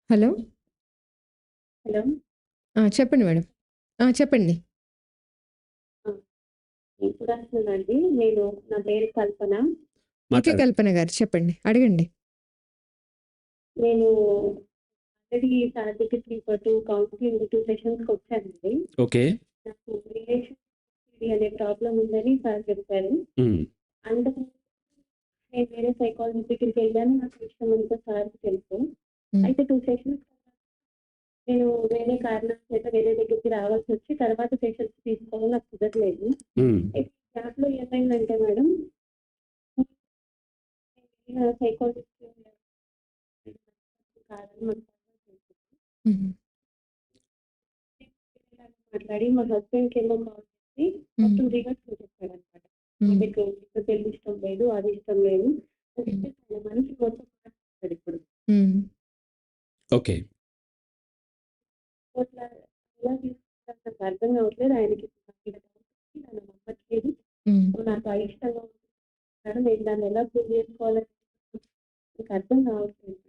Hello! Hello! చెప్పండి madam. చెప్పండి. ఆ! గుడ్ ఆఫ్టర్‌నూన్ అండి. నా పేరు కల్పన. ఓకే. మాట్లాడండి. కల్పన గారు చెప్పండి. అడగండి. నేను ఆల్రెడీ సార్‌కి 3 కౌన్సిలింగ్ 2 సెషన్స్‌కొచ్చానండి. ఓకే. నాకు రిలేషన్‌షిప్ అనే ప్రాబ్లమ్ ఉందని సార్ చెప్పారు. హ్మ్. అందుకు నేను వేరే సైకాలజిస్ట్ దగ్గరికెళ్ళాను. నాకు విషయమంతా సార్‌కి తెలుసు. హ్మ్. అయితే 2 సెషన్స్ నేను వేరే కారణాల చేత వేరే దగ్గరికి రావాల్సొచ్చి తర్వాత సెషన్స్ తీసుకోవడం నాకు కుదరలేదు. హ్మ్. అయితే గ్యాప్‌లో ఏమైందంటే మేడం సైకాలజిస్ట్ కాదని మాకు హుహు. మాట్లాడి మా హస్బెండ్‌కేమో కాల్ చేసి హ్మ్. మొత్తం రివర్స్‌లో చెప్పాడనమాట. హ్మ్. ఆమెకు ఇంట్లో పెళ్లి ఇష్టం లేదు, అది ఇష్టం లేదు అని చెప్పేసి ఆయన మనిషి మొత్తం మాట్లాడతాడు ఇప్పుడు. హ్మ్. ఓకే. అట్లా ఎలా తీసుకుంటారో నాకు అర్థం కావట్లేదు. ఆయనకి నా మీద డౌట్ ఉంది. నన్ను నమ్మట్లేదు. హ్మ్. నాకు అయిష్టంగా ఉంటున్నాడు. నేను దాన్ని ఎలా ప్రూవ్ చేసుకోవాలని నాకు అర్థం కావట్లేదు.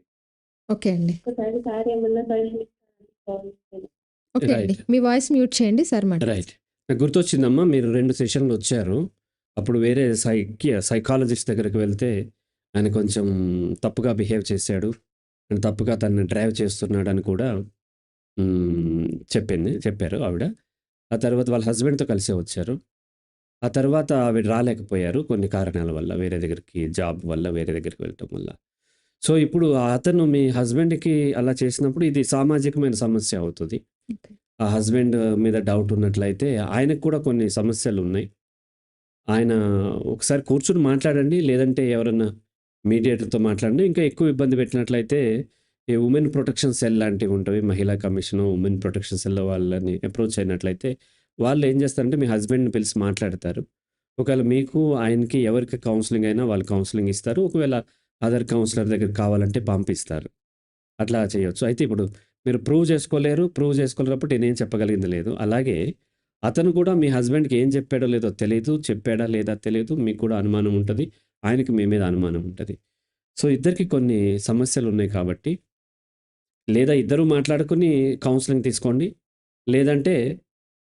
ఓకే అండి. ఒక్కసారి సార్ ఏమన్నా సజెషన్ ఇస్తారని కాల్ చేశాను. ఓకే అండి. రైట్. మీ వాయిస్ మ్యూట్ చేయండి. సార్ మాట్లాడతారు. రైట్. నాకు గుర్తొచ్చిందమ్మా, మీరు 2 సెషన్‌లొచ్చారు. అప్పుడు వేరే సైకాలజిస్ట్ దగ్గరికి వెళ్తే ఆయన కొంచెం తప్పుగా బిహేవ్ చేశాడు. అండ్ తప్పుగా తనని డ్రైవ్ చేస్తున్నాడని కూడా చెప్పారు ఆవిడ. ఆ తర్వాత వాళ్ళ హస్బెండ్‌తో కలిసే వచ్చారు. ఆ తర్వాత ఆవిడ రాలేకపోయారు కొన్ని కారణాల వల్ల. వేరే దగ్గరికి జాబ్ వల్ల వేరే దగ్గరికి వెళ్ళటం వల్ల. సో, ఇప్పుడు అతను మీ హస్బెండ్‌కి అలా చేసినప్పుడు ఇది సామాజికమైన సమస్య అవుతది. ఓకే. ఆ హస్బెండ్ మీద డౌట్ ఉన్నట్లయితే ఆయనకు కూడా కొన్ని సమస్యలున్నాయి. ఆయన ఒకసారి కూర్చొని మాట్లాడండి. లేదంటే ఎవరన్నా మీడియేటర్‌తో మాట్లాడండి. ఇంకా ఎక్కువ ఇబ్బంది పెట్టినట్లయితే ఈ వుమెన్ ప్రొటెక్షన్ సెల్ లాంటివుంటవి. మహిళా కమిషను, వుమెన్ ప్రొటెక్షన్ సెల్ వాళ్ళని అప్రోచ్ అయినట్లయితే వాళ్ళేం చేస్తారంటే మీ హస్బెండ్‌ని పిలిసి మాట్లాడతారు. ఒకవేళ మీకు, ఆయనకి ఎవరికి కౌన్సెలింగ్ అయినా వాళ్ళు కౌన్సెలింగ్ ఇస్తారు. ఒకవేళ అదర్ కౌన్సిలర్ దగ్గరికి కావాలంటే పంపిస్తారు. అట్లా చేయొచ్చు. అయితే ఇప్పుడు మీరు ప్రూవ్ చేసుకోలేరు. ప్రూవ్ చేసుకోలేనప్పుడు నేనేం చెప్పగలిగింది లేదు. అలాగే అతను కూడా మీ హస్బెండ్‌కి ఏం చెప్పాడో లేదో తెలీదు. చెప్పాడా లేదా తెలీదు. మీకు కూడా అనుమానం ఉంటది. ఆయనకి మీ మీద అనుమానం ఉంటది. సో, ఇద్దరికీ కొన్ని సమస్యలున్నాయి కాబట్టి, లేదా ఇద్దరూ మాట్లాడుకొని కౌన్సెలింగ్ తీసుకోండి. లేదంటే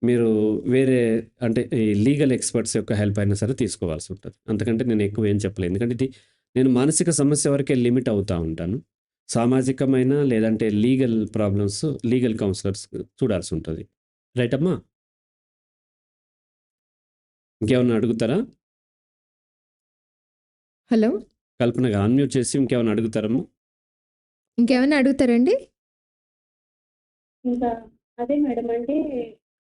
మీరు వేరే, అంటే ఈ లీగల్ ఎక్స్‌పర్ట్స్ యొక్క హెల్ప్ అయినా సరే తీసుకోవాల్సుంటది. అంతకంటే నేను ఎక్కువ ఏం చెప్పలేను. ఎందుకంటే ఇది నేను మానసిక సమస్య వరకే లిమిట్ అవుతా ఉంటాను. సామాజికమైన లేదంటే లీగల్ ప్రాబ్లమ్స్ లీగల్ కౌన్సిలర్స్ చూడాల్సుంటది. రైట్ అమ్మా? ఇంకేమన్నా అడుగుతారా? హలో! కల్పన గారు అన్‌మ్యూట్ చేసి ఇంకేమన్నా అడుగుతారమ్మా? ఇంకేమైనా అడుగుతారండి? ఇంకా అదే మేడం అంటే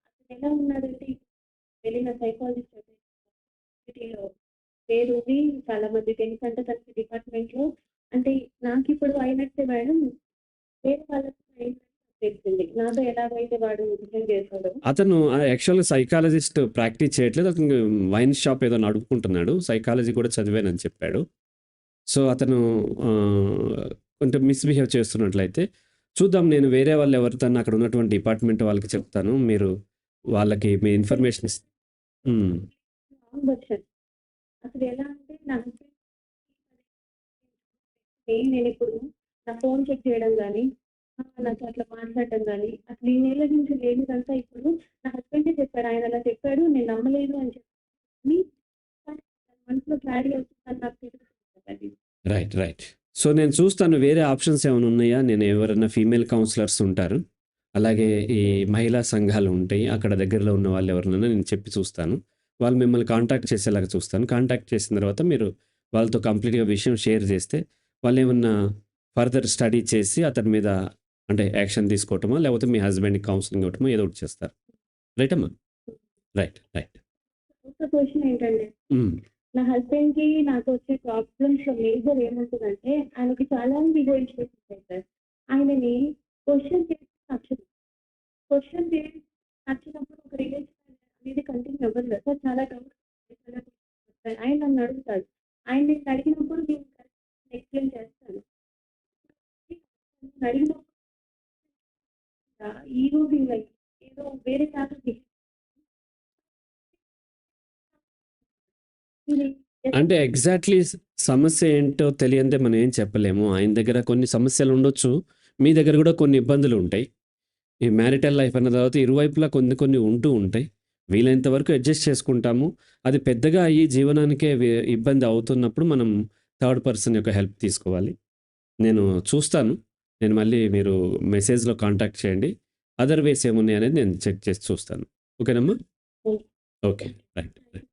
అతను ఎలా ఉన్నాడంటే వెళ్ళిన సైకాలజిస్ట్ సిటీలో పేరుంది. చాలా మంది తెలుసంట తనకి డిపార్ట్మెంట్‌లో. అంటే నాకిప్పుడు అయినట్టే మేడం వేరే వాళ్ళకి అయిందని తెలిసింది. నాతో ఎలాగైతే వాడు బిహేవ్ చేసాడో. అతను యాక్చువల్‌గా సైకాలజిస్ట్ ప్రాక్టీస్ చేయట్లేదు. అతను వైన్ షాప్ ఏదో నడుపుకుంటున్నాడు. సైకాలజీ కూడా చదివానని చెప్పాడు. సో, అతను కొంచెం మిస్‌బిహేవ్ చేస్తున్నట్లయితే చూద్దాం. నేను వేరే వాళ్ళు ఎవరితోన్నా అక్కడ ఉన్నటువంటి డిపార్ట్మెంట్ వాళ్ళకి చెప్తాను. మీరు వాళ్ళకి మీ ఇన్ఫర్మేషన్ హ్మ్. Wrong version. అసలు ఎలా అంటే నా నేనిప్పుడు నా ఫోన్ చెక్ చేయడం గానీ, నాతో అట్లా మాట్లాడడం గానీ, అసలు ఈ నెల నుంచి లేనిదంతా ఇప్పుడు నా హస్బెండే చెప్పాడు. ఆయన అలా చెప్పాడు. నేను నమ్మలేదు అని చెప్పి మనసులో క్లారిటీ అవుతుందని నాకు తెలుసు. రైట్. రైట్. సో, నేను చూస్తాను వేరే ఆప్షన్స్ ఏమైనా ఉన్నాయా? నేను ఎవరైనా ఫీమేల్ కౌన్సిలర్స్ ఉంటారు. అలాగే ఈ మహిళా సంఘాలు ఉంటాయి. అక్కడ దగ్గరలో ఉన్న వాళ్ళు ఎవరినైనా నేను చెప్పి చూస్తాను. వాళ్ళు మిమ్మల్ని కాంటాక్ట్ చేసేలాగా చూస్తాను. కాంటాక్ట్ చేసిన తర్వాత మీరు వాళ్ళతో కంప్లీట్‌గా విషయం షేర్ చేస్తే వాళ్ళేమన్నా ఫర్దర్ స్టడీ చేసి అతని మీద అంటే యాక్షన్ తీసుకోవటమో, లేకపోతే మీ హస్బెండ్‌కి కౌన్సెలింగ్ ఇవ్వటమో ఏదో ఒకటి చేస్తారు. రైట్ అమ్మా? రైట్. రైట్. ఇంకో క్వెషన్ ఏంటంటే హ్మ్. నా హస్బెండ్‌కి నాకు వచ్చే ప్రాబ్లమ్స్‌లో మేజర్ ఏముంటదంటే ఆయనకి చాలా ఈగో ఇష్యూస్ ఉంటాయి సార్. ఆయనని క్వెషన్ చేస్తే నచ్చదు. క్వెషన్ చేసి నచ్చినప్పుడు ఒక రిలేషన్ అనేది కంటిన్యూ అవ్వదు కదా సార్. చాలా డౌట్స్ వస్తాయి. ఆయన నన్ను అడుగుతాడు. ఆయన నేను అడిగినప్పుడు నేను కరెక్ట్‌గా ఎక్స్‌ప్లెయిన్ చేస్తాను. నన్ను అడిగినప్పుడు ఈగో ఫీల్ అయ్యి ఏదో వేరే లాగా అంటే ఎగ్జాక్ట్‌లీ సమస్య ఏంటో తెలియందే మనం ఏం చెప్పలేము. ఆయన దగ్గర కొన్ని సమస్యలుండొచ్చు. మీ దగ్గర కూడా కొన్ని ఇబ్బందులు ఉంటాయి. ఈ మ్యారిటల్ లైఫ్ అన్న తర్వాత ఇరువైపులా కొన్ని కొన్ని ఉంటూ ఉంటాయి. వీలైనంత వరకు అడ్జస్ట్ చేసుకుంటాము. అది పెద్దగా అయ్యి జీవనానికే ఇబ్బంది అవుతున్నప్పుడు మనం థర్డ్ పర్సన్ యొక్క హెల్ప్ తీసుకోవాలి. నేను చూస్తాను. నేను మళ్ళీ మీరు మెసేజ్‌లో కాంటాక్ట్ చేయండి. అదర్ వేస్ ఏమున్నాయనేది నేను చెక్ చేసి చూస్తాను. ఓకేనమ్మా? ఓకే. ఓకే. రైట్. రైట్.